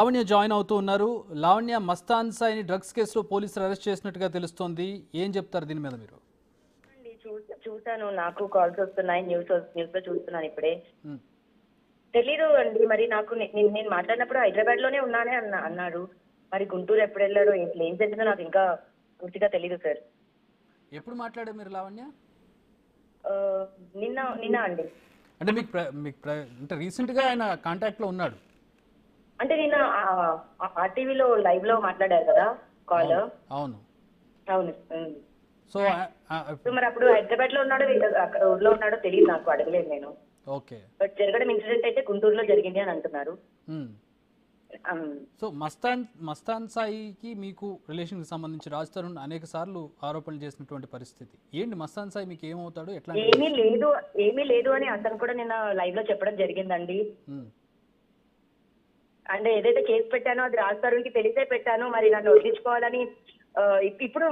Lavanya join అవుతూ ఉన్నారు. లావణ్య, మస్తాన్ సాయిని drugs కేసులో పోలీసులు అరెస్ట్ చేసినట్టుగా తెలుస్తోంది. ఏం చెప్తారు దీని మీద మీరు? అండి చూసాను. నాకు కాల్స్ వస్తున్నాయి. న్యూస్ లో చూస్తున్నాను ఇప్పుడే. ఉమ్, తెలీదు అండి. మరి నాకు నేను మాట్లాడినప్పుడు హైదరాబాద్ లోనే ఉన్నానే అన్నాడు. మరి గుంటూరు ఎప్పుడు వెళ్ళాడో ఏం జరిగిందో నాకు ఇంకా పూర్తిగా తెలీదు సార్. ఎప్పుడు మాట్లాడారు మీరు లావణ్య? ఆ, నిన్న నిన్న అండి. అంటే అంటే రీసెంట్గా ఆయన కాంటాక్ట్లో ఉన్నాడు. అంటే నిన్న ఆర్టీవీలో లైవ్ లో మాట్లాడారు కదా కాల్. అవును, అవును. అవును. సో సో మరి అప్పుడు హైదరాబాద్ లో ఉన్నాడో అక్కడ ఊర్లో ఉన్నాడో తెలియదు, నాకు అడగలేదు నేను. ఓకే. బట్ జరగడం ఇన్సిడెంట్ అయితే గుంటూరులో జరిగింది అని అంటున్నారు. ఉమ్. Um, సో మస్తాన్ సాయికి మీకు రిలేషన్కి సంబంధించి రాజ్ తరుణ్ అనేక సార్లు ఆరోపణలు చేసినటువంటి పరిస్థితి ఏంటి? మస్తాన్ సాయి మీకు ఏమవుతాడు, ఎట్లాంటి ఏమీ లేదు, ఏమీ లేదు అని అతను కూడా నిన్న లైవ్ లో చెప్పడం జరిగిందండి. ఉమ్, అంటే ఏదైతే కేసు పెట్టానో అది రాజధానికి తెలిసే పెట్టాను, మరి నన్ను వదిలించుకోవాలని ఇప్పుడు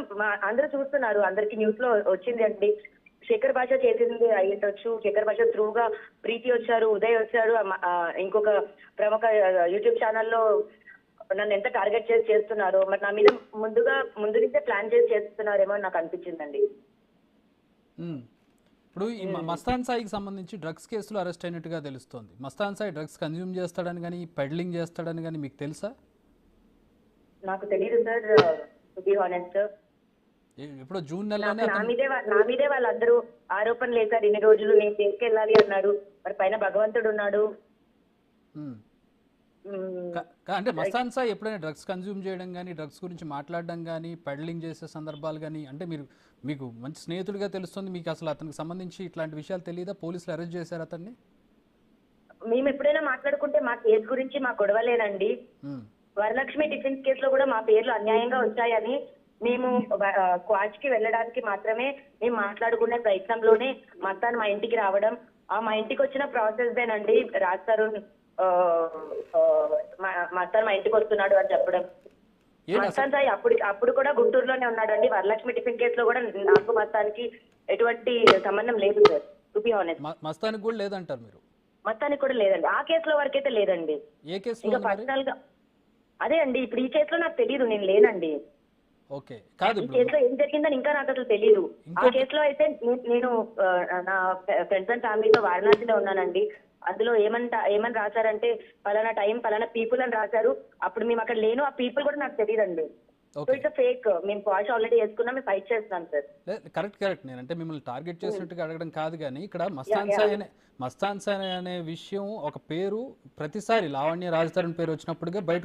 అందరూ చూస్తున్నారు, అందరికి న్యూస్ లో వచ్చింది అండి. శేఖర్ భాష చేసింది అయ్యుండొచ్చు. శేఖర్ భాష త్రూగా ప్రీతి వచ్చారు, ఉదయ్ వచ్చారు, ఇంకొక ప్రముఖ యూట్యూబ్ ఛానల్లో నన్ను ఎంత టార్గెట్ చేసి చేస్తున్నారు. మరి నా మీద ముందు నుంచే ప్లాన్ చేసి చేస్తున్నారేమో అని నాకు అనిపించిందండి. ఉమ్. ఇప్పుడు ఈ మస్తాన్ సాయికి సంబంధించి డ్రగ్స్ కేసులో అరెస్ట్ అయినట్టుగా తెలుస్తోంది. మస్తాన్ సాయి డ్రగ్స్ కన్జ్యూమ్ చేస్తాడని కానీ పెడ్లింగ్ చేస్తాడని కానీ మీకు తెలుసా? నాకు తెలియదు సార్, టు బి హానెస్ట్. ఇప్పుడు జూన్ నెలలోనే నా మీదే వాళ్ళందరూ ఆరోపణలు వేశారు. ఇన్ని రోజులు నేను తీసుకెళ్ళాలి అన్నారు. మరి పైన భగవంతుడు ఉన్నాడు. ఉమ్. మ్మ్. అంటే మస్తాన్ సాయి ఎప్పుడైనా డ్రగ్స్ కన్జ్యూమ్ చేయడం కానీ డ్రగ్స్ గురించి మాట్లాడడం కానీ పెడ్లింగ్ చేసే సందర్భాలు కానీ, అంటే మీకు మంచి స్నేహితుడిగా తెలుస్తుంది, మీకు అసలు అతనికి సంబంధించి ఇట్లాంటి విషయాలు తెలియదా? పోలీసులు అరెస్ట్ చేశారు అతన్ని. మేము ఎప్పుడైనా మాట్లాడుకుంటే మా కేసు గురించి మా గొడవలేనండి. ఉమ్, వరలక్ష్మి డిఫెన్స్ కేసులో కూడా మా పేర్లు అన్యాయంగా వచ్చాయని మేము క్వాచ్ కి వెళ్ళడానికి మాత్రమే మేము మాట్లాడుకునే ప్రయత్నంలోనే మస్తాన్ మా ఇంటికి రావడం, మా ఇంటికి వచ్చిన ప్రాసెస్ దేనండి రాజ్ తరుణ్ మస్తాన్ మా ఇంటికి వస్తున్నాడు అని చెప్పడం. మస్తాన్ సాయి అప్పుడు కూడా గుంటూరులోనే ఉన్నాడండి. వరలక్ష్మి టిఫిన్ కేసులో కూడా నాకు మస్తానికి ఎటువంటి సంబంధం లేదు సార్, టు బి హానెస్ట్. మస్తానికి కూడా లేదంటారు మీరు? మస్తానికి కూడా లేదండి, ఆ కేసులో వరకైతే లేదండి. ఏ కేసులో ఇంకా ఉంది మరి? పర్సనల్ గా అదే అండి, ఇప్పుడు ఈ కేసులో నాకు తెలియదు, నేను లేనండి. ఓకే, కాదు. ఈ ఇప్పుడు కేసులో ఏం జరిగిందని ఇంకా నాకు అసలు తెలియదు. ఆ కేసులో అయితే నేను నా ఫ్రెండ్స్ అండ్ ఫ్యామిలీతో వారణాసిలో ఉన్నానండి. అందులో ఏమని రాశారంటే పలానా టైం పలానా పీపుల్ అని రాశారు. అప్పుడు మేము అక్కడ లేను, ఆ పీపుల్ కూడా నాకు తెలియదండి. So okay, it's fake. మేము పాష్ ఆల్రెడీ వేసుకున్నాం, మేము ఫైట్ చేస్తున్నాం సార్. కరెక్ట్. నేనంటే మిమ్మల్ని టార్గెట్ చేసినట్టుగా అడగడం కాదు, కానీ ఇక్కడ Yeah. మస్తాన్ సాయి అనే విషయం, ఒక పేరు ప్రతిసారి లావణ్య రాజ్ తరుణ్ పేరు వచ్చినప్పుడుగా బయట